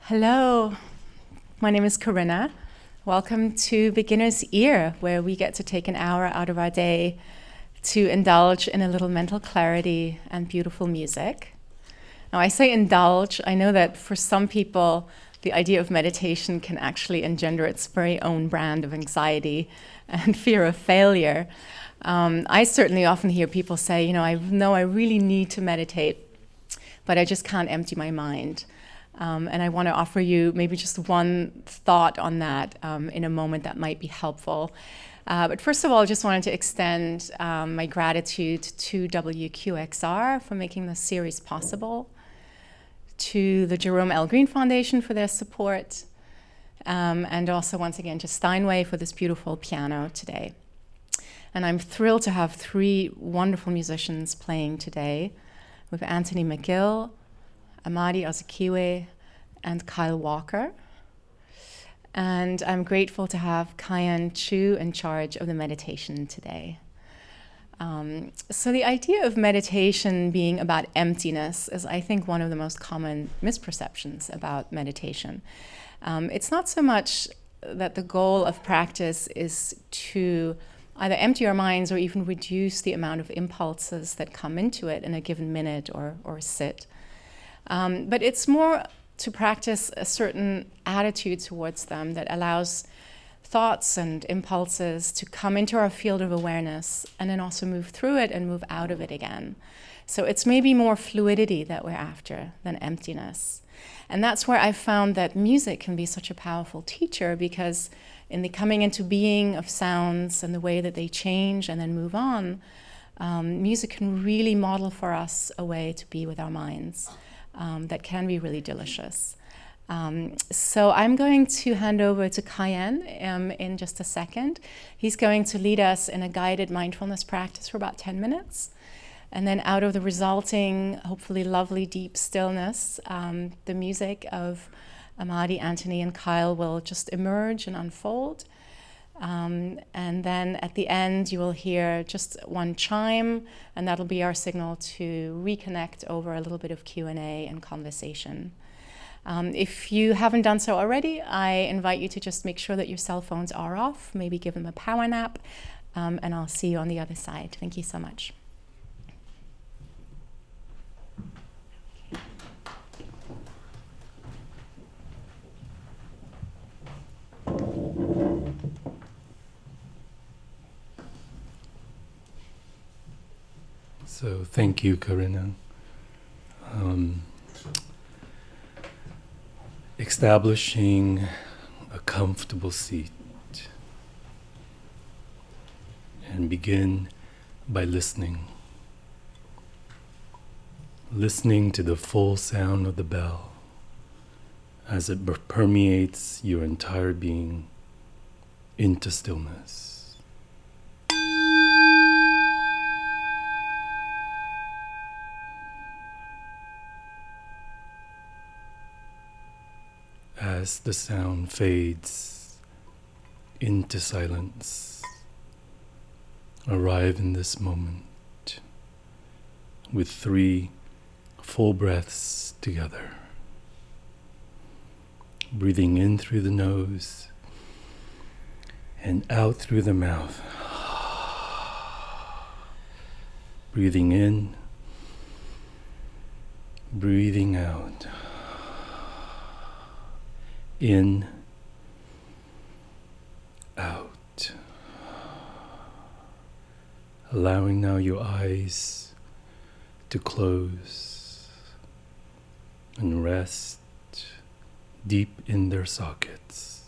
Hello, my name is Corinna. Welcome to Beginner's Ear, where we get to take an hour out of our day to indulge in a little mental clarity and beautiful music. Now, I say indulge. I know that for some people, the idea of meditation can actually engender its very own brand of anxiety and fear of failure. I certainly often hear people say, I know I really need to meditate, but I just can't empty my mind. And I want to offer you maybe just one thought on that in a moment that might be helpful. But first of all, I just wanted to extend my gratitude to WQXR for making this series possible, to the Jerome L. Green Foundation for their support, and also once again to Steinway for this beautiful piano today. And I'm thrilled to have three wonderful musicians playing today with Anthony McGill, Amadi Azikiwe, and Kyle Walker. And I'm grateful to have Kayan Chu in charge of the meditation today. So the idea of meditation being about emptiness is, I think, one of the most common misperceptions about meditation. It's not so much that the goal of practice is to either empty our minds or even reduce the amount of impulses that come into it in a given minute or sit. But it's more to practice a certain attitude towards them that allows thoughts and impulses to come into our field of awareness and then also move through it and move out of it again. So it's maybe more fluidity that we're after than emptiness. And that's where I've found that music can be such a powerful teacher, because in the coming into being of sounds and the way that they change and then move on, music can really model for us a way to be with our minds. That can be really delicious. So I'm going to hand over to Kayan in just a second. He's going to lead us in a guided mindfulness practice for about 10 minutes. And then out of the resulting, hopefully lovely, deep stillness, the music of Amadi, Anthony, and Kyle will just emerge and unfold. And then at the end, you will hear just one chime, and that'll be our signal to reconnect over a little bit of Q&A and conversation. If you haven't done so already, I invite you to just make sure that your cell phones are off, maybe give them a power nap, and I'll see you on the other side. Thank you so much. So thank you, Corinna. Establishing a comfortable seat, and begin by listening. Listening to the full sound of the bell as it permeates your entire being into stillness. As the sound fades into silence, arrive in this moment with 3 full breaths together. Breathing in through the nose and out through the mouth. Breathing in, breathing out. In, out. Allowing now your eyes to close and rest deep in their sockets,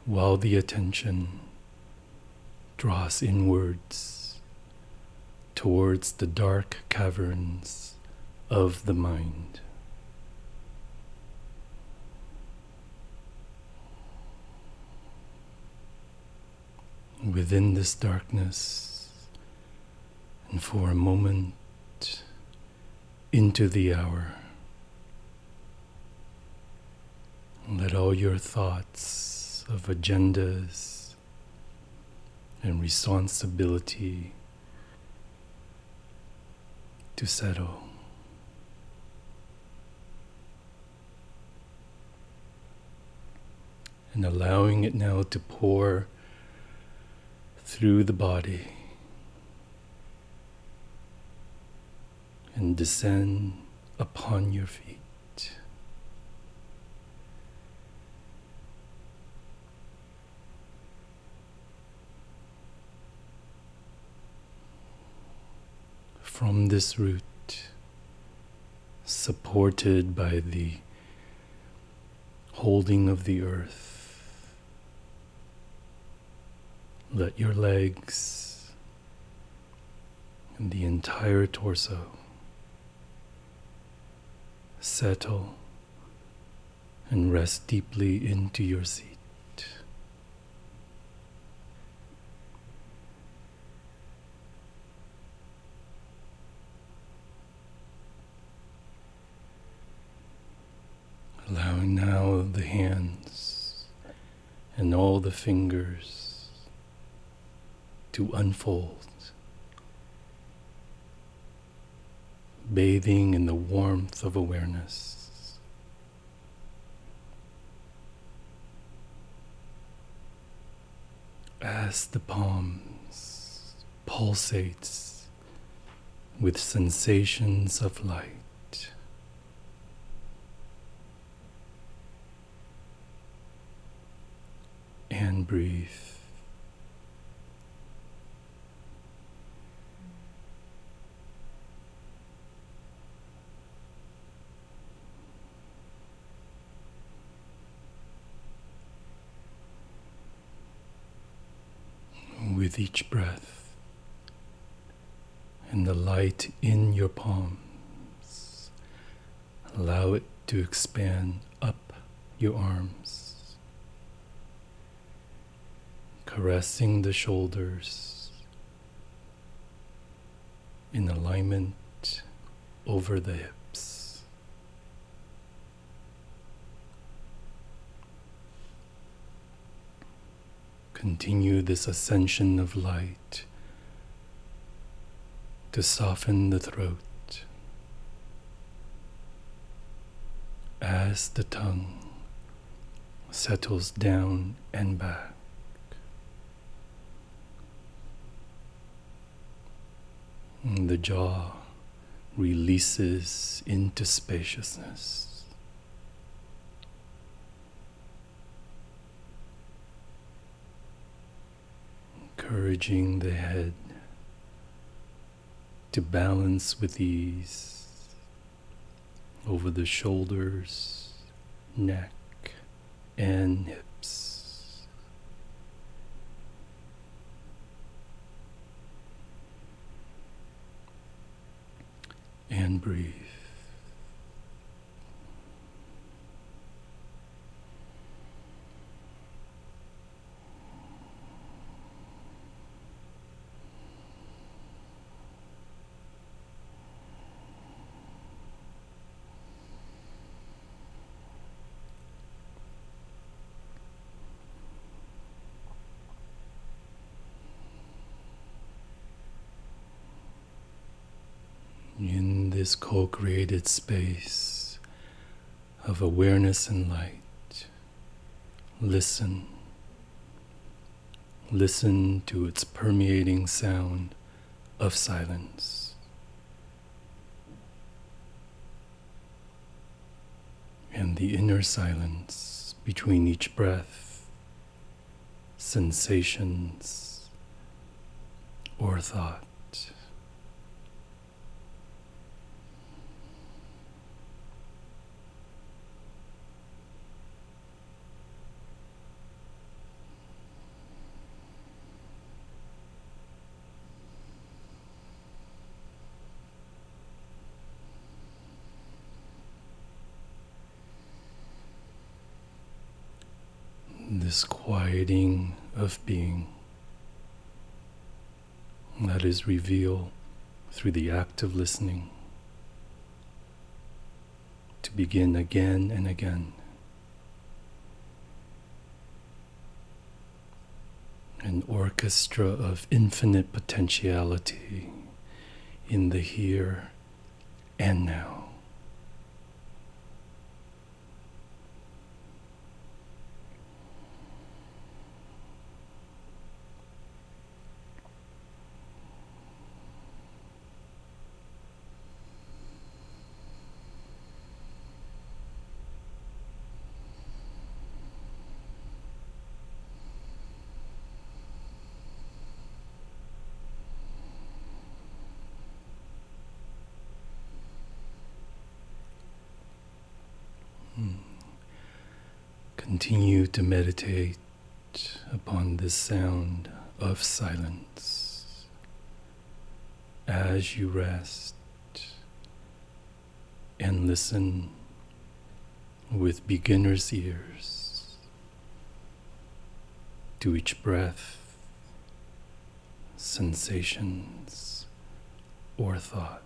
while the attention draws inwards towards the dark caverns of the mind. Within this darkness, and for a moment into the hour, let all your thoughts of agendas and responsibility to settle. and allowing it now to pour through the body and descend upon your feet. From this root, supported by the holding of the earth, let your legs and the entire torso settle and rest deeply into your seat. Allowing now the hands and all the fingers to unfold, bathing in the warmth of awareness. As the palms pulsates with sensations of light. And breathe. With each breath and the light in your palms, allow it to expand up your arms, caressing the shoulders in alignment over the hips. Continue this ascension of light to soften the throat as the tongue settles down and back. And the jaw releases into spaciousness. Encouraging the head to balance with ease over the shoulders, neck, and hips. And breathe. In this co-created space of awareness and light, listen. Listen to its permeating sound of silence. And the inner silence between each breath, sensations, or thought. This quieting of being that is revealed through the act of listening to begin again and again. An orchestra of infinite potentiality in the here and now. Continue to meditate upon this sound of silence as you rest and listen with beginner's ears to each breath, sensations, or thought.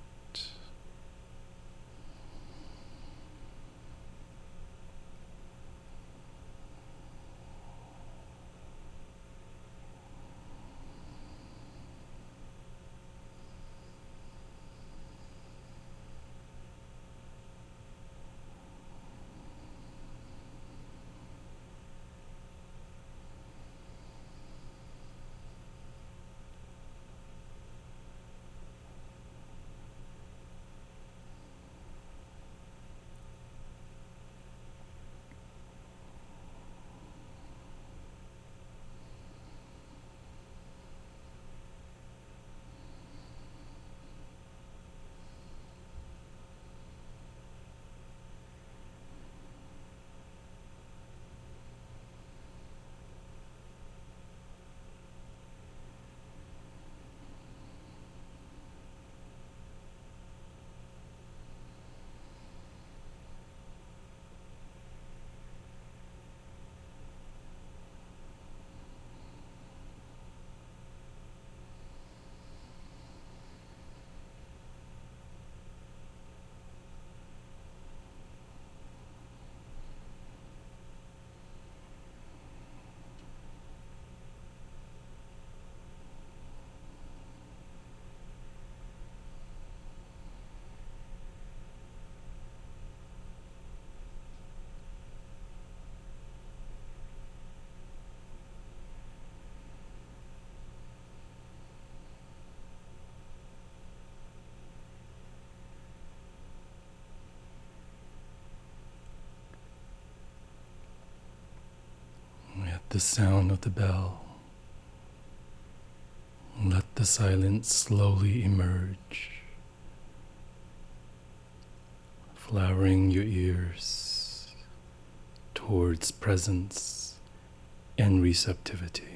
At the sound of the bell, let the silence slowly emerge, flowering your ears towards presence and receptivity.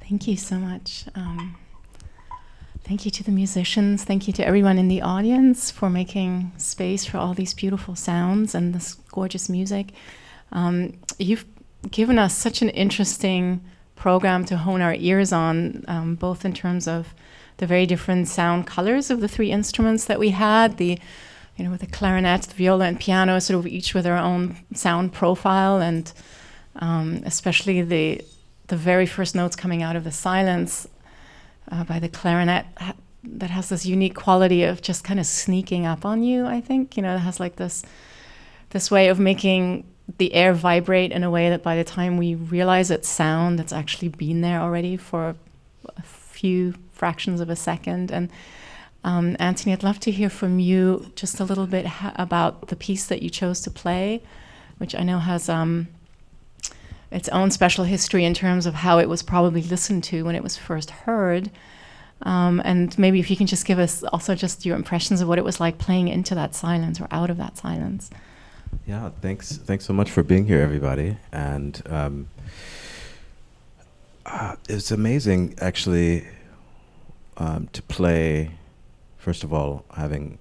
Thank you so much. Thank you to the musicians. Thank you to everyone in the audience for making space for all these beautiful sounds and this gorgeous music. You've given us such an interesting program to hone our ears on, both in terms of the very different sound colors of the three instruments that we had, with the clarinet, the viola, and piano, sort of each with their own sound profile, and especially the very first notes coming out of the silence by the clarinet that has this unique quality of just kind of sneaking up on you, I think. It has like this way of making the air vibrate in a way that by the time we realize it's sound, it's actually been there already for a few fractions of a second. And Anthony, I'd love to hear from you just a little bit about the piece that you chose to play, which I know has its own special history in terms of how it was probably listened to when it was first heard. And maybe if you can just give us also just your impressions of what it was like playing into that silence or out of that silence. Yeah, thanks so much for being here, everybody. And it's amazing, actually, to play, first of all, having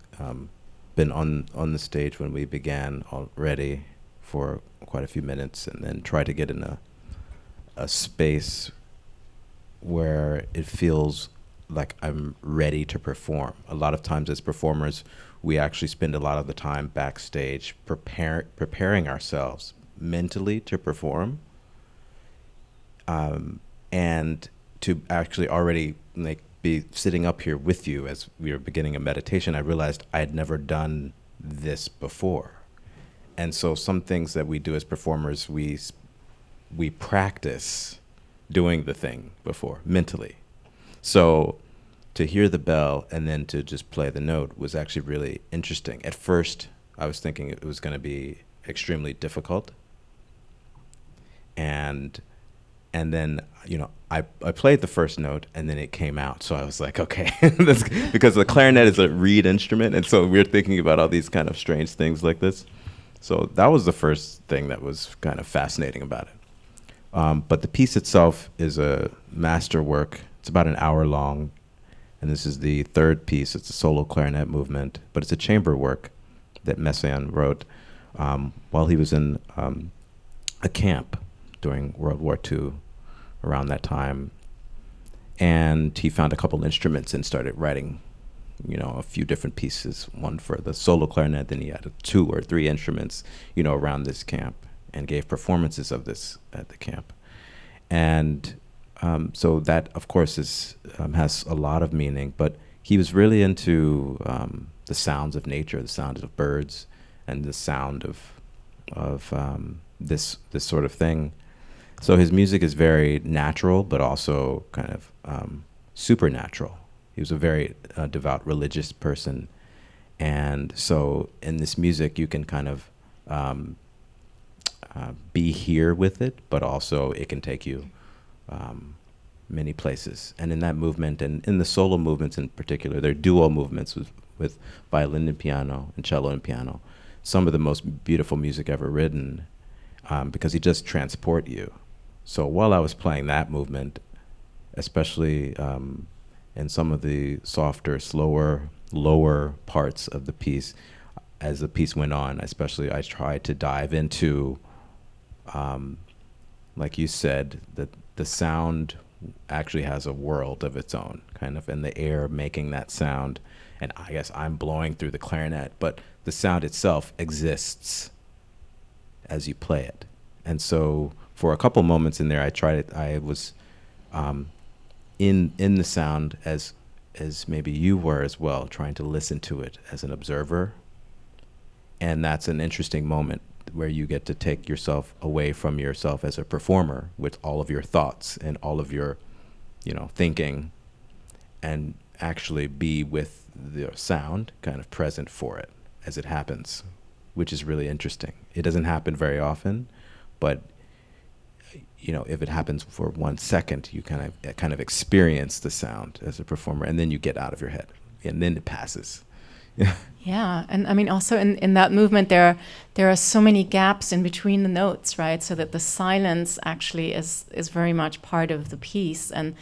been on the stage when we began already for quite a few minutes, and then try to get in a space where it feels like I'm ready to perform. A lot of times as performers, we actually spend a lot of the time backstage preparing ourselves mentally to perform, and to actually already be sitting up here with you as we were beginning a meditation. I realized I had never done this before. And so some things that we do as performers, we practice doing the thing before, mentally. So to hear the bell and then to just play the note was actually really interesting. At first, I was thinking it was going to be extremely difficult. And then, I played the first note and then it came out. So I was like, okay, because the clarinet is a reed instrument. And so we're thinking about all these kind of strange things like this. So that was the first thing that was kind of fascinating about it. But the piece itself is a masterwork. It's about an hour long. And this is the third piece. It's a solo clarinet movement, but it's a chamber work that Messiaen wrote while he was in a camp during World War II, around that time. And he found a couple instruments and started writing a few different pieces, one for the solo clarinet, then he had 2 or 3 instruments, around this camp, and gave performances of this at the camp. And so that, of course, has a lot of meaning, but he was really into the sounds of nature, the sound of birds, and the sound of this sort of thing. So his music is very natural, but also kind of supernatural. He was a very devout religious person. And so in this music, you can kind of be here with it, but also it can take you many places. And in that movement, and in the solo movements in particular, they're duo movements with violin and piano and cello and piano. Some of the most beautiful music ever written, because he does transport you. So while I was playing that movement, especially in some of the softer, slower, lower parts of the piece, as the piece went on, especially I tried to dive into, like you said, that the sound actually has a world of its own, kind of, in the air making that sound. And I guess I'm blowing through the clarinet, but the sound itself exists as you play it. And so for a couple moments in there, I was in the sound as maybe you were as well, trying to listen to it as an observer. And that's an interesting moment where you get to take yourself away from yourself as a performer with all of your thoughts and all of your, thinking, and actually be with the sound kind of present for it as it happens, which is really interesting. It doesn't happen very often, but if it happens for 1 second, you kind of experience the sound as a performer, and then you get out of your head, and then it passes. Yeah. Yeah, and I mean also in that movement there are so many gaps in between the notes, right? So that the silence actually is very much part of the piece, and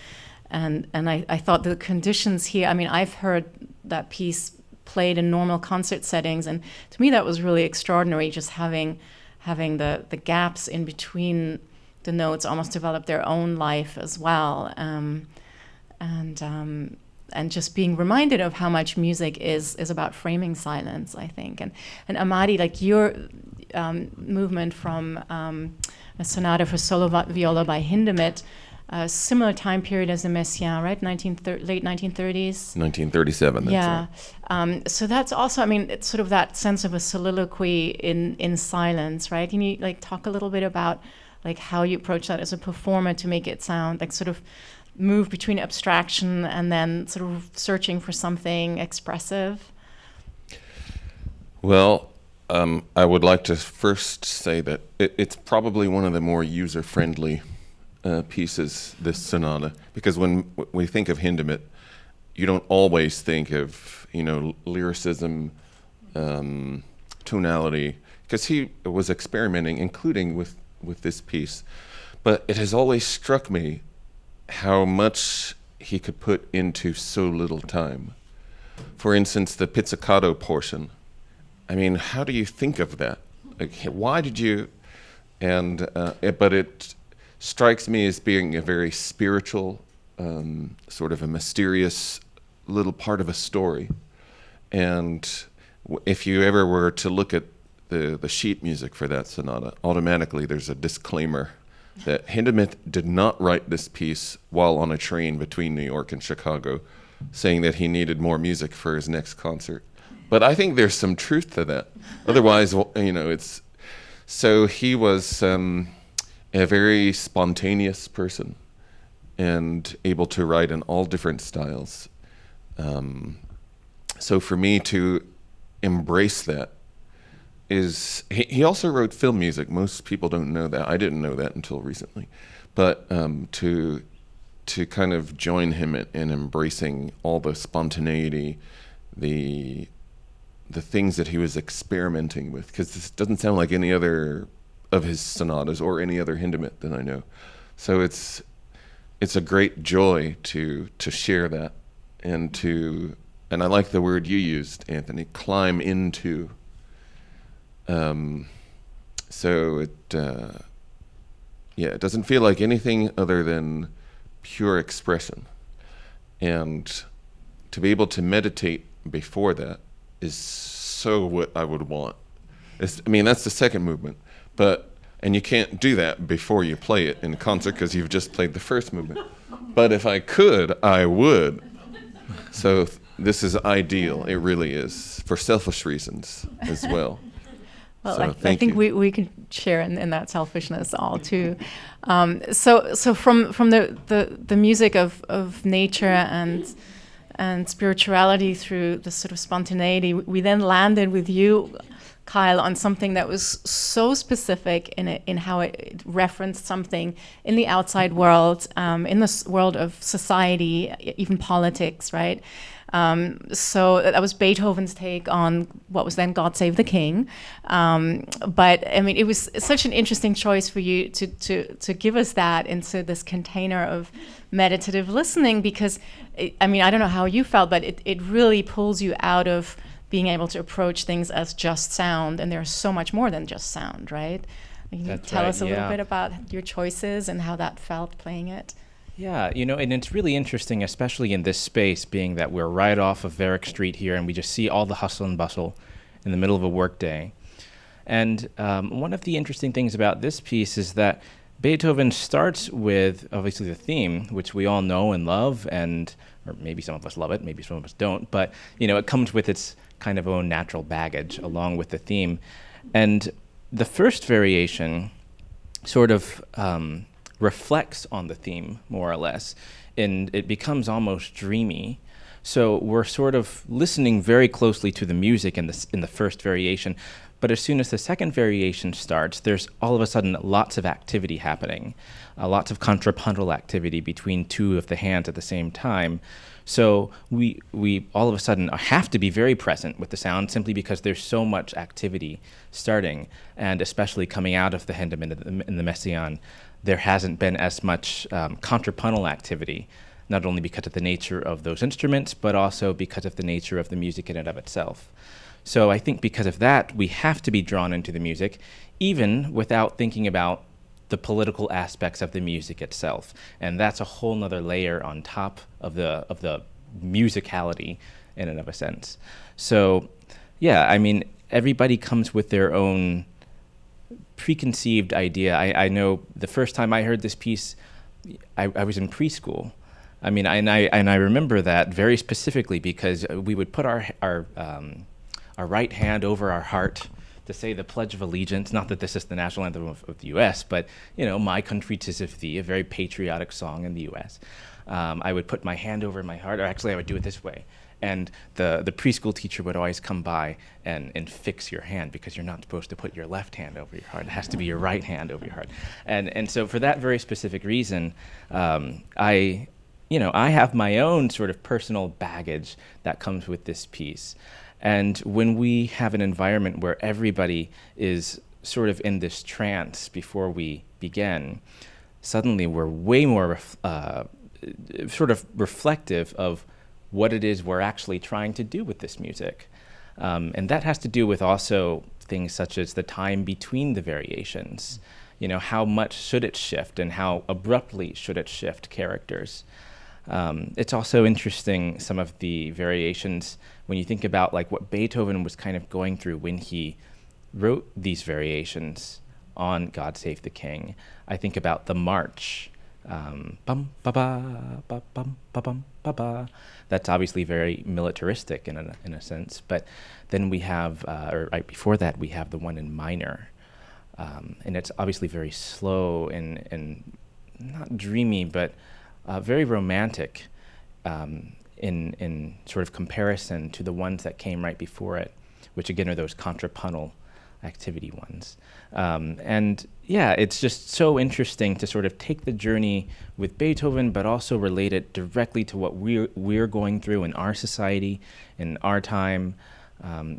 I thought the conditions here. I mean, I've heard that piece played in normal concert settings, and to me that was really extraordinary. Just having the gaps in between the notes almost develop their own life as well, and just being reminded of how much music is about framing silence, I think. And Amadi, like your movement from a sonata for solo viola by Hindemith, a similar time period as the Messiaen, right? Late 1930s. 1937. That's Yeah. right. So that's also, I mean, it's sort of that sense of a soliloquy in silence, right? Can you like talk a little bit about like how you approach that as a performer to make it sound like sort of move between abstraction and then sort of searching for something expressive? Well, I would like to first say that it's probably one of the more user-friendly pieces, this sonata, because when we think of Hindemith, you don't always think of, lyricism, tonality, because he was experimenting, including with this piece. But it has always struck me how much he could put into so little time. For instance, the pizzicato portion. I mean, how do you think of that? Like, why did you? And but it strikes me as being a very spiritual, sort of a mysterious little part of a story. And if you ever were to look at the sheet music for that sonata, automatically there's a disclaimer that Hindemith did not write this piece while on a train between New York and Chicago, saying that he needed more music for his next concert. But I think there's some truth to that. Otherwise, it's... So he was a very spontaneous person and able to write in all different styles. So for me to embrace that is... He also wrote film music. Most people don't know that. I didn't know that until recently. But to kind of join him in embracing all the spontaneity, the things that he was experimenting with, because this doesn't sound like any other of his sonatas or any other Hindemith that I know. So it's a great joy to share that and I like the word you used, Anthony, climb into. So it doesn't feel like anything other than pure expression, and to be able to meditate before that is so what I would want. That's the second movement, and you can't do that before you play it in concert because you've just played the first movement. But if I could, I would. So this is ideal. It really is, for selfish reasons as well. Well, So I thank think you. we can share in that selfishness all too. So from the music of nature and spirituality through the sort of spontaneity, we then landed with you, Kyle, on something that was so specific in how it referenced something in the outside world, in the world of society, even politics, right? So that was Beethoven's take on what was then God Save the King. But I mean, it was such an interesting choice for you to give us that into this container of meditative listening, because I don't know how you felt, but it really pulls you out of being able to approach things as just sound, and there's so much more than just sound, right? Can you That's tell right, us a little yeah. bit about your choices and how that felt playing it? Yeah, and it's really interesting, especially in this space, being that we're right off of Varick Street here, and we just see all the hustle and bustle in the middle of a workday. And one of the interesting things about this piece is that Beethoven starts with, obviously, the theme, which we all know and love, or maybe some of us love it, maybe some of us don't, but, it comes with its kind of own natural baggage along with the theme. And the first variation sort of reflects on the theme, more or less, and it becomes almost dreamy. So we're sort of listening very closely to the music in the first variation. But as soon as the second variation starts, there's all of a sudden lots of activity happening, lots of contrapuntal activity between two of the hands at the same time. So we all of a sudden have to be very present with the sound simply because there's so much activity starting, and especially coming out of the Hindem and the Messiaen, there hasn't been as much contrapuntal activity, not only because of the nature of those instruments, but also because of the nature of the music in and of itself. So I think because of that, we have to be drawn into the music, even without thinking about the political aspects of the music itself. And that's a whole nother layer on top of the musicality in and of a sense. So yeah, I mean, everybody comes with their own preconceived idea. I know the first time I heard this piece, I was in preschool. I mean, and I remember that very specifically because we would put our right hand over our heart to say the Pledge of Allegiance. Not that this is the national anthem of the U.S., but, you know, My Country 'Tis of Thee, a very patriotic song in the U.S. I would put my hand over my heart, or actually I would do it this way. And the preschool teacher would always come by and fix your hand, because you're not supposed to put your left hand over your heart. It has to be your right hand over your heart. And so for that very specific reason, I have my own sort of personal baggage that comes with this piece. And when we have an environment where everybody is sort of in this trance before we begin, suddenly we're way more sort of reflective of what it is we're actually trying to do with this music. And that has to do with also things such as the time between the variations. You know, how much should it shift and how abruptly should it shift characters? It's also interesting, some of the variations, when you think about like what Beethoven was kind of going through when he wrote these variations on God Save the King. I think about the march. Bum ba ba ba bum ba bum ba ba. That's obviously very militaristic in a sense. But then we have, or right before that, we have the one in minor, and it's obviously very slow and not dreamy, but very romantic in sort of comparison to the ones that came right before it, which again are those contrapuntal activity ones. And yeah, it's just so interesting to sort of take the journey with Beethoven, but also relate it directly to what we're going through in our society, in our time.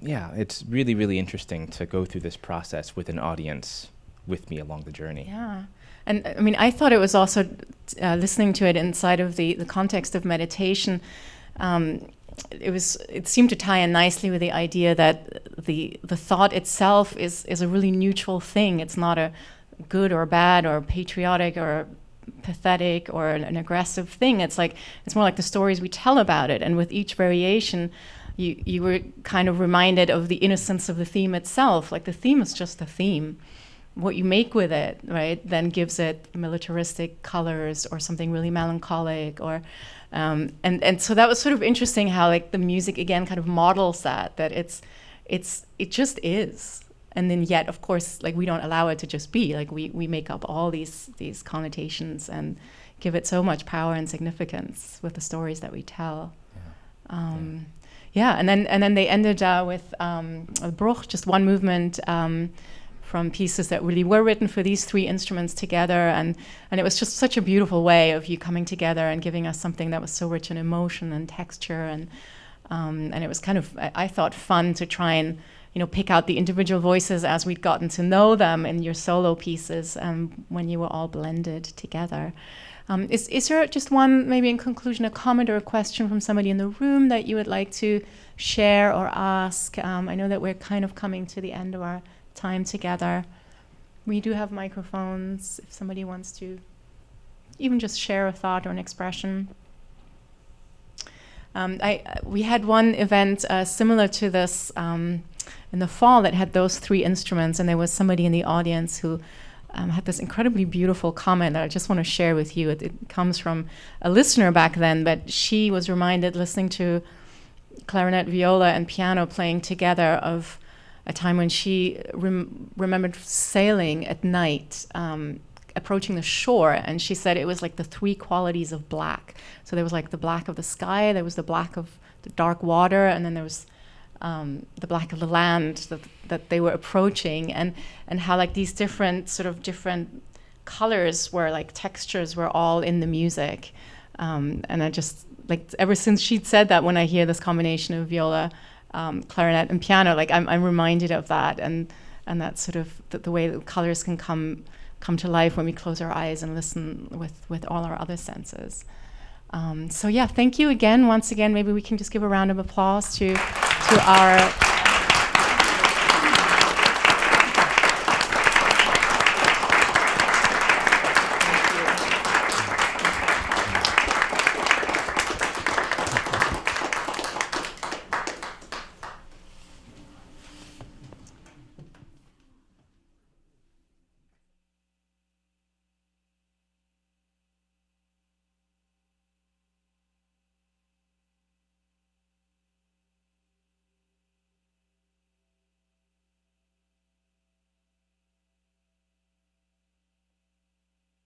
Yeah, it's really, really interesting to go through this process with an audience with me along the journey. Yeah. And I mean, I thought it was also listening to it inside of the context of meditation. It seemed to tie in nicely with the idea that the thought itself is a really neutral thing. It's not a good or bad or patriotic or pathetic or an aggressive thing. It's more like the stories we tell about it. And with each variation, you were kind of reminded of the innocence of the theme itself. Like the theme is just the theme. What you make with it, right, then gives it militaristic colors or something really melancholic, or and so that was sort of interesting how like the music again kind of models that it just is, and then yet of course like we don't allow it to just be, like we make up all these connotations and give it so much power and significance with the stories that we tell. Yeah, and then they ended with a Bruch, just one movement. From pieces that really were written for these three instruments together, and it was just such a beautiful way of you coming together and giving us something that was so rich in emotion and texture, and it was kind of, I thought, fun to try and pick out the individual voices as we'd gotten to know them in your solo pieces when you were all blended together. Is there just one, maybe in conclusion, a comment or a question from somebody in the room that you would like to share or ask? I know that we're kind of coming to the end of our time together. We do have microphones if somebody wants to even just share a thought or an expression. We had one event similar to this in the fall that had those three instruments, and there was somebody in the audience who had this incredibly beautiful comment that I just want to share with you. It comes from a listener back then, but she was reminded, listening to clarinet, viola, and piano playing together, of a time when she remembered sailing at night approaching the shore, and she said it was like the three qualities of black. So there was like the black of the sky, there was the black of the dark water, and then there was the black of the land that they were approaching, and how like these different colors were like textures were all in the music. And I just, like, ever since she'd said that, when I hear this combination of viola, clarinet, and piano, like I'm reminded of that, and that sort of the way that colors can come to life when we close our eyes and listen with all our other senses. So yeah, thank you again, once again. Maybe we can just give a round of applause to our